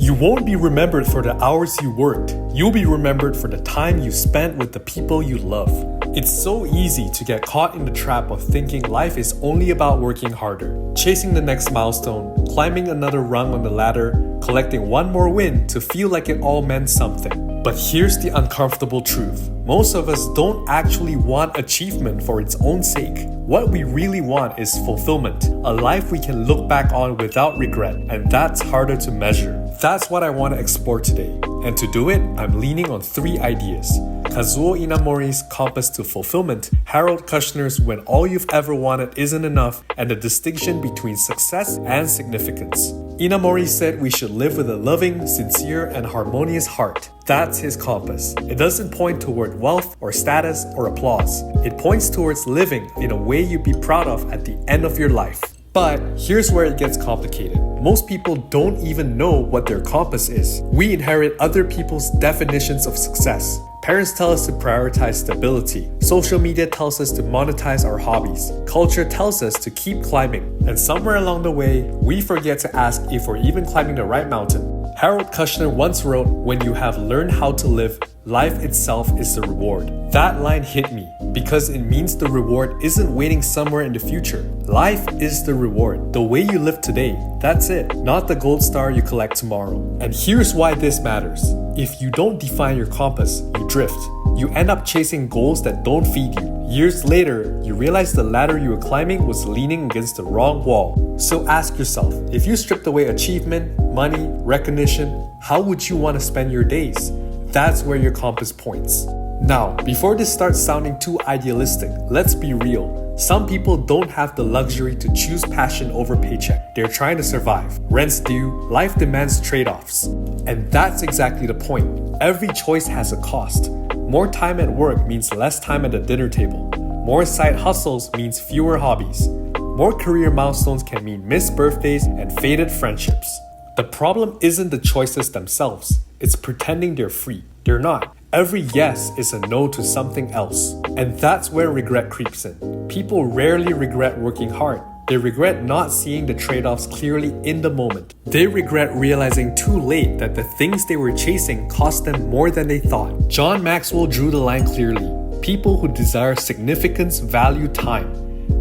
You won't be remembered for the hours you worked. You'll be remembered for the time you spent with the people you love. It's so easy to get caught in the trap of thinking life is only about working harder, chasing the next milestone, climbing another rung on the ladder, collecting one more win to feel like it all meant something. But here's the uncomfortable truth. Most of us don't actually want achievement for its own sake. What we really want is fulfillment, a life we can look back on without regret, and that's harder to measure. That's what I want to explore today. And to do it, I'm leaning on 3 ideas. Kazuo Inamori's Compass to Fulfillment, Harold Kushner's When All You've Ever Wanted Isn't Enough, and the distinction between success and significance. Inamori said we should live with a loving, sincere, and harmonious heart. That's his compass. It doesn't point toward wealth or status or applause. It points towards living in a way you'd be proud of at the end of your life. But here's where it gets complicated. Most people don't even know what their compass is. We inherit other people's definitions of success. Parents tell us to prioritize stability. Social media tells us to monetize our hobbies. Culture tells us to keep climbing. And somewhere along the way, we forget to ask if we're even climbing the right mountain. Harold Kushner once wrote, "When you have learned how to live, life itself is the reward." That line hit me because it means the reward isn't waiting somewhere in the future. Life is the reward. The way you live today, that's it, not the gold star you collect tomorrow. And here's why this matters. If you don't define your compass, you drift. You end up chasing goals that don't feed you. Years later, you realize the ladder you were climbing was leaning against the wrong wall. So ask yourself, if you stripped away achievement, money, recognition, how would you want to spend your days? That's where your compass points. Now, before this starts sounding too idealistic, let's be real. Some people don't have the luxury to choose passion over paycheck. They're trying to survive. Rent's due, life demands trade-offs. And that's exactly the point. Every choice has a cost. More time at work means less time at the dinner table. More side hustles means fewer hobbies. More career milestones can mean missed birthdays and faded friendships. The problem isn't the choices themselves. It's pretending they're free. They're not. Every yes is a no to something else. And that's where regret creeps in. People rarely regret working hard. They regret not seeing the trade-offs clearly in the moment. They regret realizing too late that the things they were chasing cost them more than they thought. John Maxwell drew the line clearly. People who desire significance value time.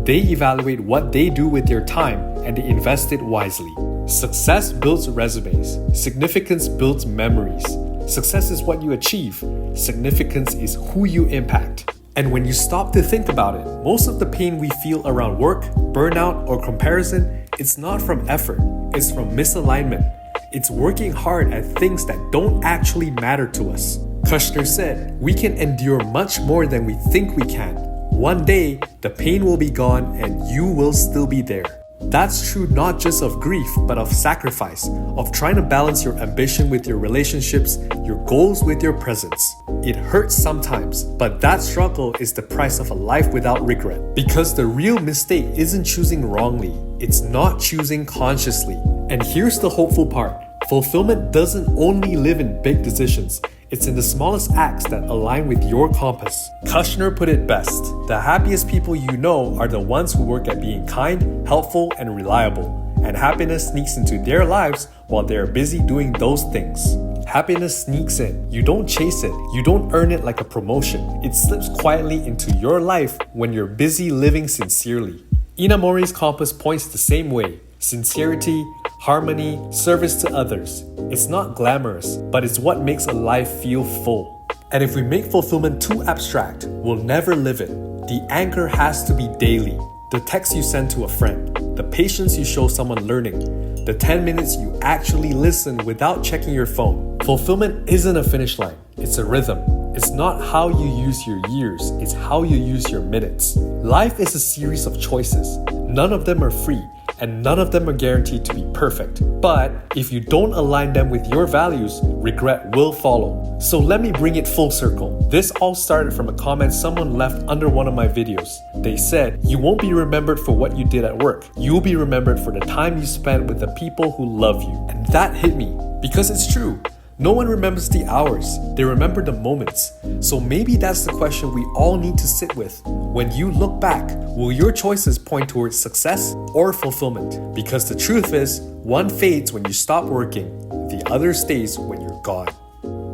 They evaluate what they do with their time and they invest it wisely. Success builds resumes. Significance builds memories. Success is what you achieve. Significance is who you impact. And when you stop to think about it, most of the pain we feel around work, burnout, or comparison, it's not from effort, it's from misalignment. It's working hard at things that don't actually matter to us. Kushner said, "We can endure much more than we think we can. One day, the pain will be gone and you will still be there." That's true not just of grief, but of sacrifice, of trying to balance your ambition with your relationships, your goals with your presence. It hurts sometimes, but that struggle is the price of a life without regret. Because the real mistake isn't choosing wrongly, it's not choosing consciously. And here's the hopeful part. Fulfillment doesn't only live in big decisions. It's in the smallest acts that align with your compass. Kushner put it best. The happiest people you know are the ones who work at being kind, helpful, and reliable. And happiness sneaks into their lives while they are busy doing those things. Happiness sneaks in. You don't chase it. You don't earn it like a promotion. It slips quietly into your life when you're busy living sincerely. Inamori's compass points the same way. Sincerity, harmony, service to others. It's not glamorous, but it's what makes a life feel full. And if we make fulfillment too abstract, we'll never live it. The anchor has to be daily. The text you send to a friend, the patience you show someone learning, the 10 minutes you actually listen without checking your phone. Fulfillment isn't a finish line, it's a rhythm. It's not how you use your years, it's how you use your minutes. Life is a series of choices. None of them are free, and none of them are guaranteed to be perfect. But if you don't align them with your values, regret will follow. So let me bring it full circle. This all started from a comment someone left under one of my videos. They said, "You won't be remembered for what you did at work. You'll be remembered for the time you spent with the people who love you." And that hit me, because it's true. No one remembers the hours, they remember the moments. So maybe that's the question we all need to sit with. When you look back, will your choices point towards success or fulfillment? Because the truth is, one fades when you stop working, the other stays when you're gone.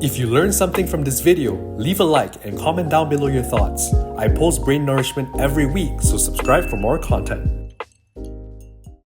If you learned something from this video, leave a like and comment down below your thoughts. I post brain nourishment every week, so subscribe for more content.